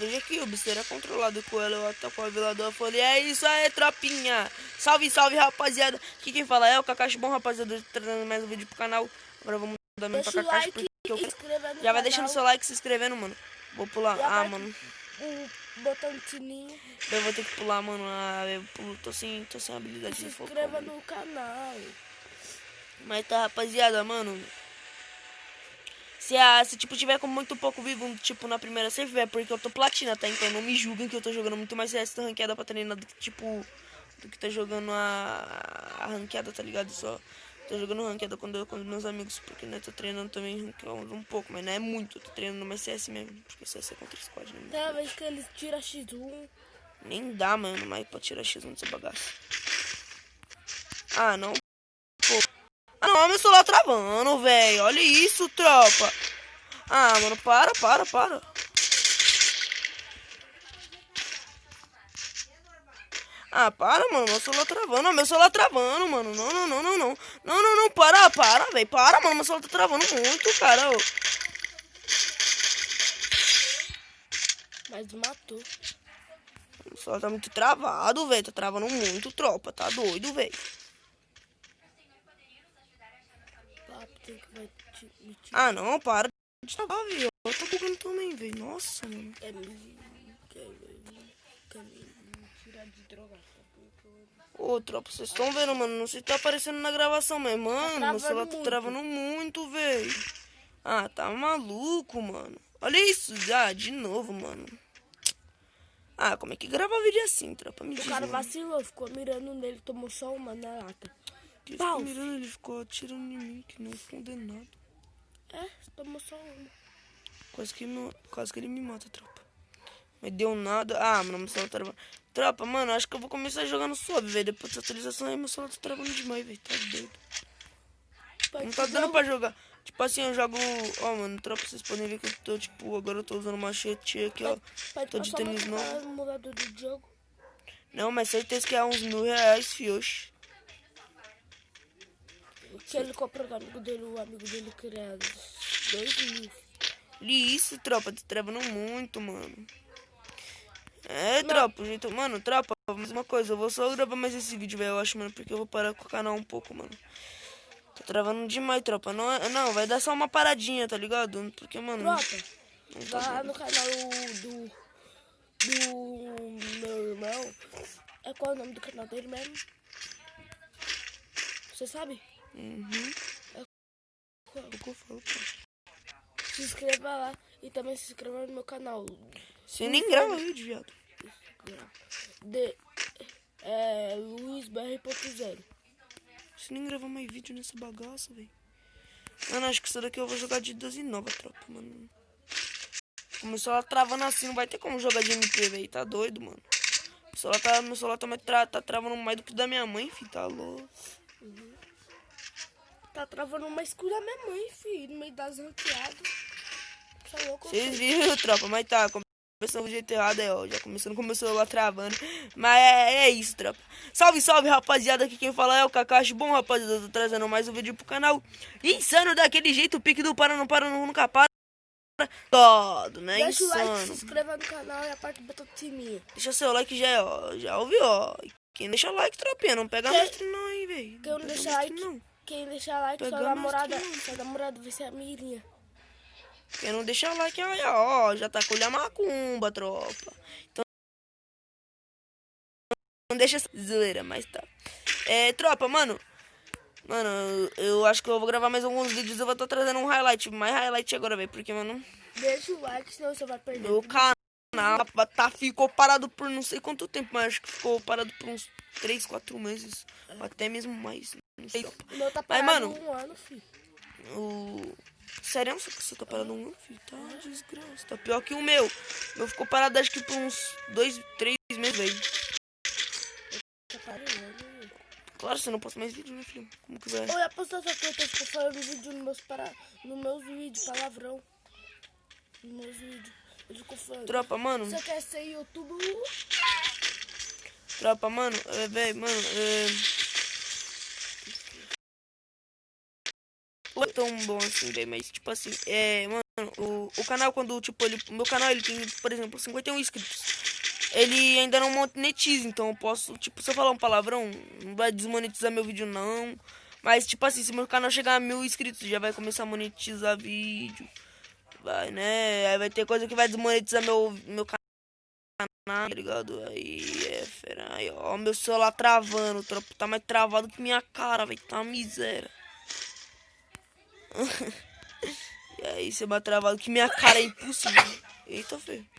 Veja aqui, o Bisteira controlado com ela, eu ataco a velador. Eu falei, é isso aí, tropinha. Salve, salve, rapaziada. Aqui quem fala é o Kakashi. Bom, rapaziada, trazendo mais um vídeo pro canal. Agora vamos dar mesmo pra Kakashi, porque eu quero. Já vai deixando seu like e se inscrevendo, mano. Vou pular. Ah, mano. O botão de sininho. Eu vou ter que pular, mano. Ah, eu pulo, tô sem habilidade de focar. Se inscreva no canal. Mas tá, rapaziada, mano. Se tipo, tiver com muito pouco vivo, tipo, na primeira save, é porque eu tô platina, tá? Então não me julguem que eu tô jogando muito mais CS ranqueada pra treinar do que, tipo, do que tá jogando a ranqueada, tá ligado? Só tô jogando ranqueada quando com meus amigos, porque, né, tô treinando também ranqueada um pouco, mas não é muito, tô treinando mais CS mesmo, porque CS é contra squad, né? Cada vez que eles tiram X1. Nem dá, mano, mas pra tirar X1 dessa bagaça. Ah, não, pô. Ah, não, meu celular travando, velho. Olha isso, tropa. Ah, mano, para. Ah, para, mano. Meu celular travando. Ah, meu celular travando, mano. Não. Para, velho. Para, mano. Meu celular tá travando muito, cara. Ô. Mas matou. O celular tá muito travado, velho. Tá travando muito, tropa. Tá doido, velho. Ah, não. Para de travar, velho. Eu tô bugando também, velho. Nossa, mano. Ô, tropa, vocês estão vendo, mano? Não sei se tá aparecendo na gravação, mas, mano, meu celular tá travando muito, velho. Ah, tá maluco, mano. Olha isso, já, de novo, mano. Ah, como é que grava vídeo assim, tropa? Me diz, o cara mano. vacilou, ficou mirando nele, tomou só uma na lata. Que ficou mirando, ele ficou atirando em mim, que não condenado. É, tomou só uma. Quase que ele me mata, tropa. Mas deu nada. Ah, mano, meu celular tá travando. Tropa, mano, acho que eu vou começar jogando suave, velho. Depois dessa atualização aí, meu celular tá travando demais, velho. Tá doido. Não tá dando pra jogar. Tipo assim, eu jogo... Ó, mano, tropa, vocês podem ver que eu tô, tipo... Agora eu tô usando machete aqui, ó. Tô de tênis novo. Não, mas certeza que é uns R$1.000, fioxe. Que ele comprou do amigo dele, o amigo dele que era 2.000. Isso, tropa, tá travando muito, mano. É, tropa, jeito... Mano, tropa, mesma coisa. Eu vou só gravar mais esse vídeo, velho, eu acho, mano. Porque eu vou parar com o canal um pouco, mano. Tá travando demais, tropa. Não, vai dar só uma paradinha, tá ligado? Porque, mano... Tropa, lá no canal do meu irmão. É qual o nome do canal dele mesmo? Você sabe? Uhum. É qual que eu falo, pô. Se inscreva lá e também se inscreva no meu canal. Você nem grava vídeo, viado. LuizBR.0. Você nem grava mais vídeo nessa bagaça, velho. Mano, acho que isso daqui eu vou jogar de 12 nova, tropa, mano. Começou ela travando assim, não vai ter como jogar de MP, velho. Tá doido, mano. Meu celular tá travando mais do que o da minha mãe, filho. Tá louco. Uhum. Tá travando mais que o da minha mãe, filho. No meio das ranqueadas. Vocês viram, tropa, mas tá. Começando do jeito errado, ó. Já começando com o meu celular travando. Mas é isso, tropa. Salve, salve, rapaziada. Aqui quem fala é o Kakashi. Bom, rapaziada, eu tô trazendo mais um vídeo pro canal. Insano daquele jeito, o pique do nunca para. Todo, né? Deixa insano. o like, se inscreva no canal e aperta o botão de sininho. Deixa seu like já, ó. Já ouviu, ó. Quem deixa like, tropinha, não pega mestre não, hein, velho. Quem deixa like, sua namorada vai ser a Mirinha. Quem não deixa like, ó, já tá com a macumba, tropa. Então, não deixa essa zoeira, mas tá. Tropa, mano. Mano, eu acho que eu vou gravar mais alguns vídeos. Eu vou estar trazendo um highlight, mais highlight agora, velho. Porque, mano... Deixa o like, senão você vai perder. Meu canal ficou parado por não sei quanto tempo, mas acho que ficou parado por uns 3, 4 meses. Ou até mesmo mais, não sei. O meu tá parado mas, mano, 1 ano, filho. Sério, você tá parado 1 ano, filho? Tá desgraça. Tá pior que o meu. O meu ficou parado acho que por uns 2, 3 meses, velho. Tá parado, velho. Claro, você não posta mais vídeo, né, filho? Como que vai? Eu ia postar essa coisa que eu tô falando vídeo nos meus vídeos, palavrão. Nos meus vídeos. Eu fico falando. Tropa, mano. Você quer ser youtuber? Tropa, mano. Velho, mano. Não é tão bom assim, velho. Mas, tipo assim, mano. o canal, quando, tipo, o meu canal, ele tem, por exemplo, 51 inscritos. Ele ainda não monetiza, então eu posso, tipo, se eu falar um palavrão, não vai desmonetizar meu vídeo, não. Mas, tipo assim, se meu canal chegar a 1000 inscritos, já vai começar a monetizar vídeo. Vai, né? Aí vai ter coisa que vai desmonetizar meu canal, tá ligado? Aí, fera. Aí, ó, meu celular travando, tropa. Tá mais travado que minha cara, vai tá uma miséria. E aí, você vai travado que minha cara é impossível. Eita, feio.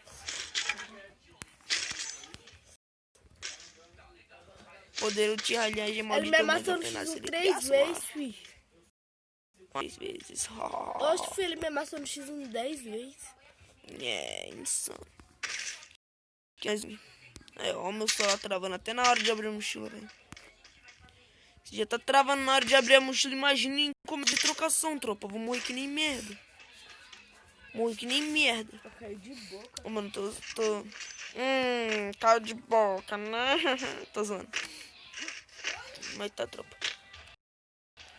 Poder utilizar de modo Ele me amassou no X1 3 vezes, fi. 3 vezes. Oxe, filho, ele me amassou no X1 10 vezes. É, insano. Aí, ó, meu celular travando até na hora de abrir a mochila, velho. Se já tá travando na hora de abrir a mochila, imagine como de trocação, tropa. Vou morrer que nem merda. Morrer que nem merda. Eu caí de boca. Ô, mano, caiu de boca, né? Tô zoando. Mas tá, tropa.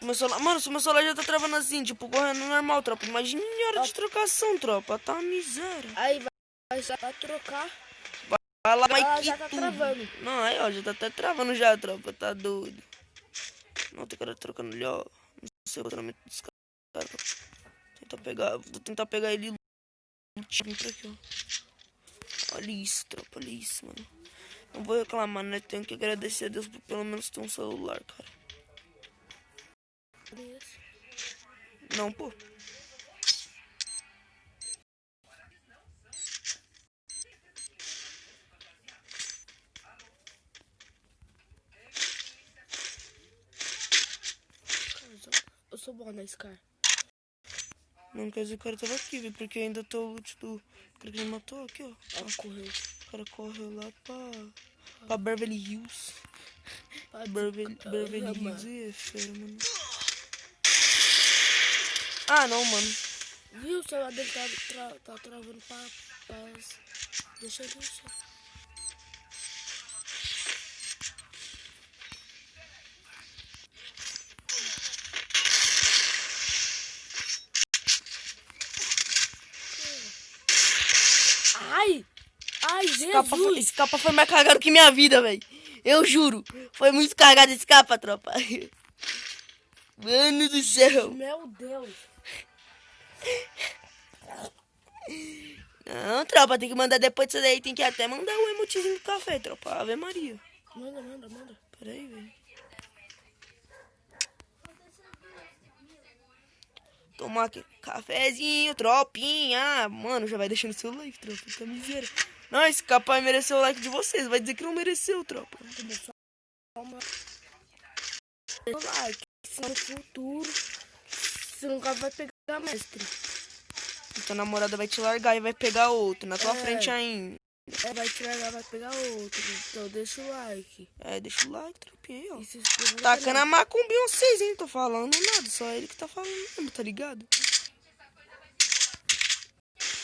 Meu celular, mano, se meu celular já tá travando assim, tipo, correndo normal, tropa. Imagina em hora de trocação, tropa. Tá uma miséria. Aí vai já pra trocar. Vai lá, Ela mas já tá travando. Não, aí, ó, já tá até travando já, tropa. Tá doido. Não, tem cara trocando ali, ó. Não sei o tratamento desse cara. Vou tentar pegar ele lutindo por aqui, ó. Olha isso, tropa, olha isso, mano. Não vou reclamar, né? Tenho que agradecer a Deus por pelo menos ter um celular, cara. Não, pô. Eu sou bom na Scar. Não quer dizer que o cara tava aqui, velho, porque ainda tô o loot do cara que ele matou aqui, ó. Ela correu. O cara correu lá pra Beverly Hills. Beverly Hills e é fera, mano. Ah, não, mano. Viu? O celular dele tá travando pra... Deixa ele no chão. Ai! Ai, Jesus! Esse capa foi mais cagado que minha vida, velho. Eu juro. Foi muito cagado esse capa, tropa. Mano do céu. Meu Deus! Não, tropa, tem que mandar depois disso daí. Tem que até mandar o emotizinho do café, tropa. Ave Maria. Manda. Pera aí, velho. Tomar aqui. Cafezinho, tropinha. Mano, já vai deixando seu like, tropa. Tá miséria. Não, esse capa mereceu o like de vocês. Vai dizer que não mereceu, tropa. Like, no futuro, você nunca vai pegar mestre. Tua namorada vai te largar e vai pegar outro na tua frente ainda. Vai te largar, vai pegar outro. Então deixa o like. Deixa o like, tropinha aí, ó. E se inscreva no Tacando canal. a macumbinha vocês, hein? Tô falando nada, só ele que tá falando mesmo, tá ligado?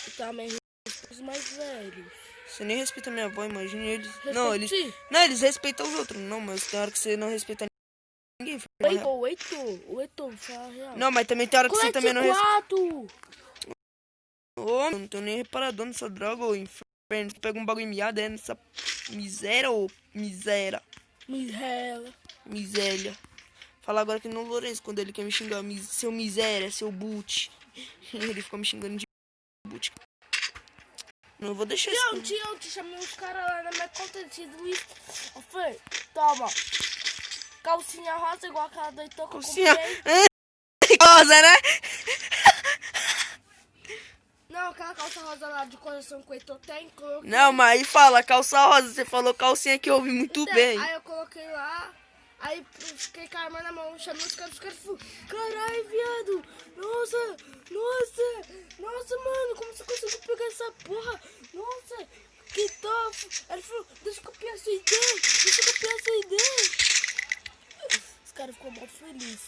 E também respeita os mais velhos. Você nem respeita minha avó, imagina eles. Respeite. Não, eles respeitam os outros. Não, mas tem hora que você não respeita ninguém. O Heitor, fala a real. Não, mas também tem hora que você também não respeita. 4! Ô, não tô nem reparador nessa droga, ô inferno. Tu pega um bagulho miado, nessa miséria, ô miséria. Miséria. Fala agora que no Lourenço, quando ele quer me xingar, seu miséria, seu boot. Ele ficou me xingando de boot. Não vou deixar isso. Eu te chamei os caras lá na minha conta de Luiz. Ô, Fê, toma. Calcinha rosa igual aquela do Heitor que eu Calcinha comprei. rosa, né? Não, aquela calça rosa lá de coração que o Heitor tem. Coloquei. Não, mas aí fala, calça rosa. Você falou calcinha que eu ouvi muito Então, bem. Aí eu coloquei lá. Aí fiquei com a arma na mão, chamei os caras falaram, caralho, viado, nossa, mano, como você conseguiu pegar essa porra? Nossa, que top. Aí ele falou, deixa eu copiar sua ideia. Os caras ficou mal felizes.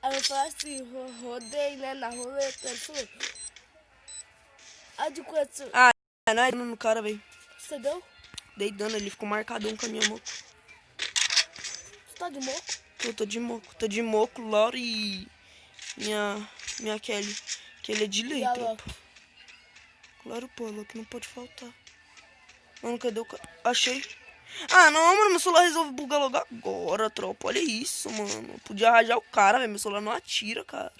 Aí eu falei assim, rodei, né, na roleta. Ele falou, de quanto? Não é no cara, velho. Você deu? Dei dano, ele ficou marcadão com a minha moto. Você tá de moco? Tô de moco, Laura e minha Kelly. Kelly é de lei, E a tropa. Claro, pô, que não pode faltar. Mano, cadê o cara? Achei. Ah, não, mano, meu celular resolve bugar logo agora, tropa. Olha isso, mano. Podia rajar o cara, velho. Meu celular não atira, cara.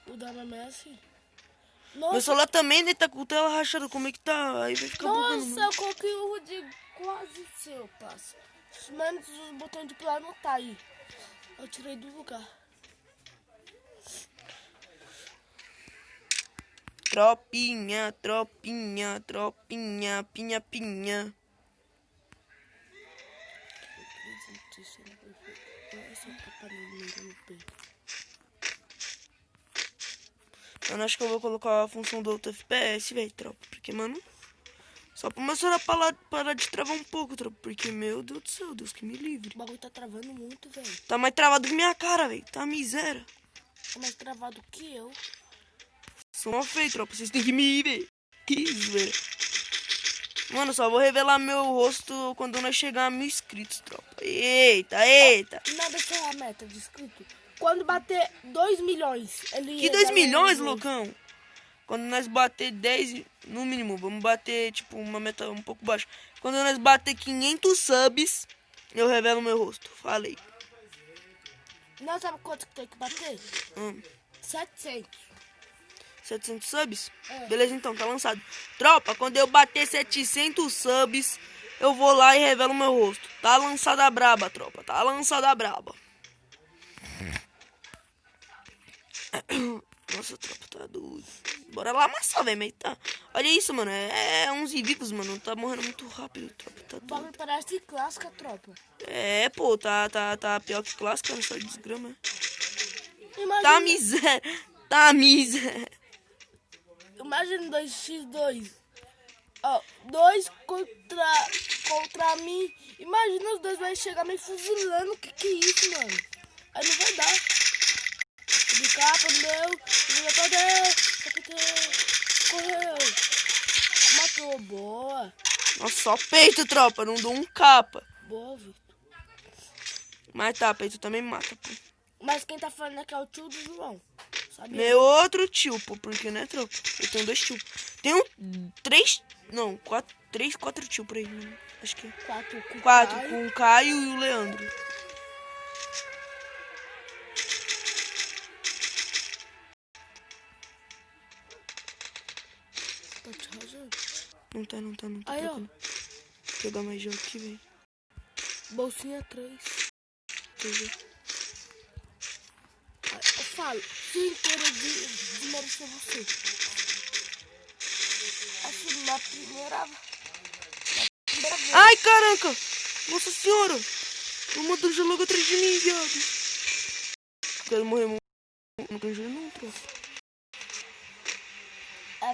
O da mamãe é assim. Meu Nossa, celular também, né? Tá com tela rachada. Como é que tá? Aí vai ficar bugando, nossa, mano. eu coloquei o de quase seu, parça. Menos os botões de pular não tá aí. Eu tirei do lugar. Tropinha, tropinha, tropinha, pinha, pinha. Mano, acho que eu vou colocar a função do outro FPS, velho, tropa. Porque, mano, só pra meu celular parar de travar um pouco, tropa. Porque, meu Deus do céu, Deus que me livre. O bagulho tá travando muito, velho. Tá mais travado que minha cara, velho. Tá miséria. Tá mais travado que eu. Sou mal feio, tropa. Vocês têm que me ir, velho. Que isso, velho. Mano, só vou revelar meu rosto quando nós chegar a 1000 inscritos, tropa. Eita, eita. Nada que é a meta de inscrito. Quando bater 2 milhões, ele Que 2 revela milhões, um loucão? Quando nós bater 10, no mínimo, vamos bater, tipo, uma meta um pouco baixa. Quando nós bater 500 subs, eu revelo meu rosto. Falei. Não sabe quanto que tem que bater? 700. 700 subs? É. Beleza, então, tá lançado. Tropa, quando eu bater 700 subs, eu vou lá e revelo meu rosto. Tá lançada a braba, tropa. Tá lançada a braba. Nossa, tropa, tá doido. Bora lá amassar, velho. Tá. Olha isso, mano. É 11 vivos, mano. Tá morrendo muito rápido, tropa. Tá O bagulho doido. parece clássica, tropa. É, pô, tá pior que clássica, só desgrama. Imagina, Tá miséria. Tá miséria. imagina 2x2. Ó, 2 contra mim. Imagina os dois vai chegar me fuzilando. Que é isso, mano? Aí não vai dar. De capa, meu. Correu. Matou. Boa. Nossa, só peito, tropa. Não dou um capa. Boa, Vitor. Mas tá, peito também mata, pô. Mas quem tá falando aqui é o tio do João. Sabia? Meu outro tio, pô. Porque, né, tropa? Eu tenho 2 tios. Tenho 3... Não, 4 tios por aí, mano. Acho que é. 4 com 4, Caio. com o Caio e o Leandro. Tá te rajando? Não tá. Aí, ó. Deixa eu dar mais gel aqui, velho. Bolsinha 3. Deixa eu ver. Eu falo, sem querer desmerecer você. Assim, na primeira vez. Ai, caraca! Nossa senhora! O motor já logo atrás de mim, viado. Quero morrer, não quero jogar não, tropa.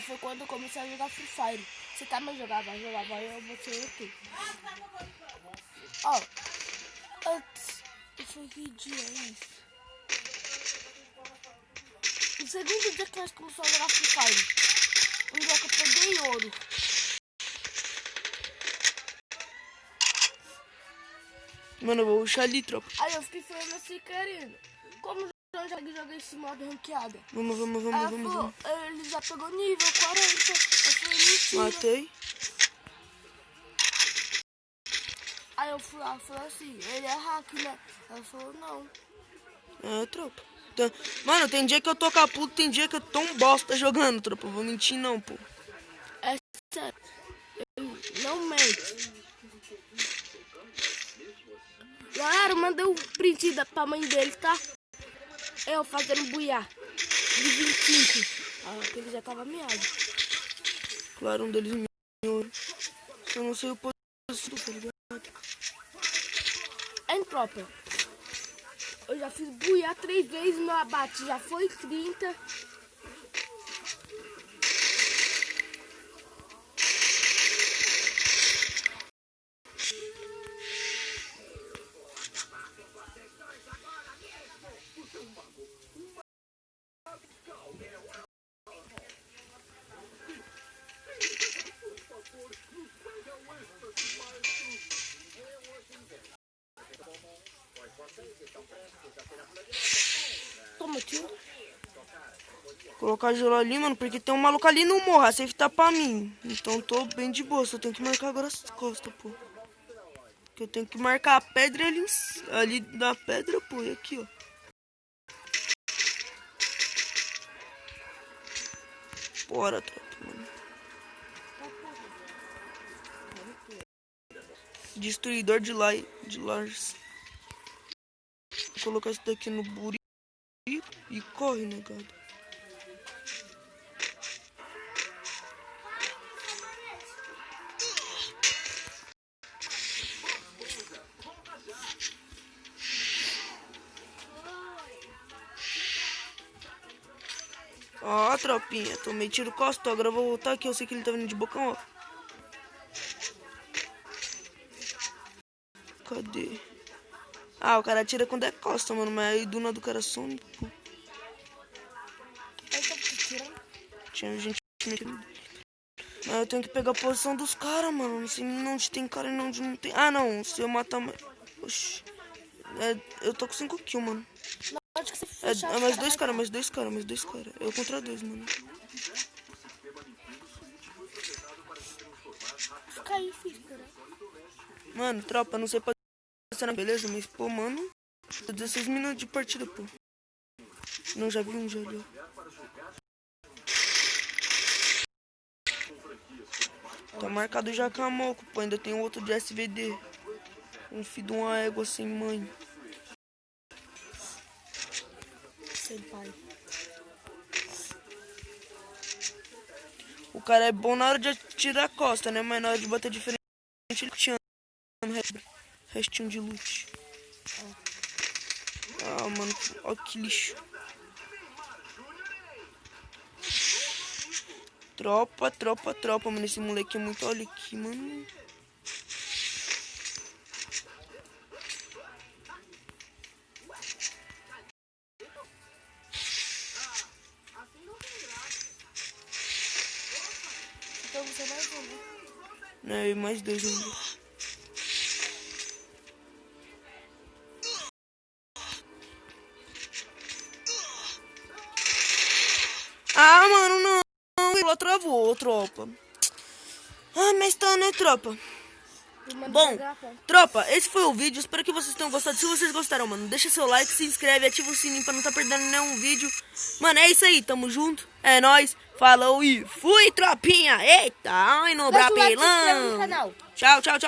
Foi quando eu comecei a jogar Free Fire. Você também jogava, eu vou ser YouTube. Ó, antes, eu fui que dia é isso? O segundo dia que nós começamos a jogar Free Fire. Um dia que eu peguei ouro. Mano, eu vou rushar ali, tropa. Aí eu fiquei falando assim, querendo. Como eu já joguei esse modo ranqueada? Vamos. Ele já pegou nível 40. Eu falei, mentira. Matei. Aí eu fui lá e falei assim, ele é hack, né? Ela falou, não. É, tropa. Mano, tem dia que eu tô caputo, tem dia que eu tô um bosta jogando, tropa. Vou mentir não, pô. É sério. Ele não mente. Galera, mandei um print pra mãe dele, tá? Eu fazendo buiá. De 25. Ah, que ele já tava meado. Claro, um deles me ouro. Eu não sei o posto, tá ligado? Hein, tropa? Eu já fiz buiá 3 vezes, meu abate já foi 30. Colocar gelo ali, mano, porque tem um maluco ali no morro. A safe tá pra mim. Então tô bem de boa. Só tenho que marcar agora as costas, pô. Que eu tenho que marcar a pedra ali da pedra, pô. E aqui, ó. Bora, tropa, mano. Destruidor de lares. Vou colocar isso daqui no buri e corre, negado. Ó, tropinha, tomei tiro costas, agora eu vou voltar aqui, eu sei que ele tá vindo de bocão, ó. Cadê? Ah, o cara atira quando é costa, mano, mas aí do nada o cara some, pô. Tinha gente metendo. Mas eu tenho que pegar a posição dos caras, mano, não sei onde tem cara e onde não tem. Ah, não, se eu matar... Oxi. Eu tô com 5 kills, mano. Mais dois caras. Eu contra 2, mano. Fica aí, filho. Mano, tropa, não sei pra na beleza, mas pô, mano. 16 minutos de partida, pô. Não, já vi um já ali. Tá marcado já Camoco, pô. Ainda tem outro de SVD. Um filho de uma égua sem mãe. Sem pai. O cara é bom na hora de atirar a costa, né? Mas na hora de bater de frente, ele tinha restinho de loot. Ah, mano, ó que lixo. Tropa, mano. Esse moleque é muito... Olha aqui, mano. Então você mais um, né? Não, e mais 2 ainda. Ah, mano, não. Ela travou, tropa. Ah, mas tá, né, tropa? Bom, tropa, esse foi o vídeo. Espero que vocês tenham gostado. Se vocês gostaram, mano, deixa seu like, se inscreve, ativa o sininho pra não tá perdendo nenhum vídeo. Mano, é isso aí, tamo junto. É nóis, falou e fui, tropinha. Eita, ai no brapelão. Tchau. Tchau.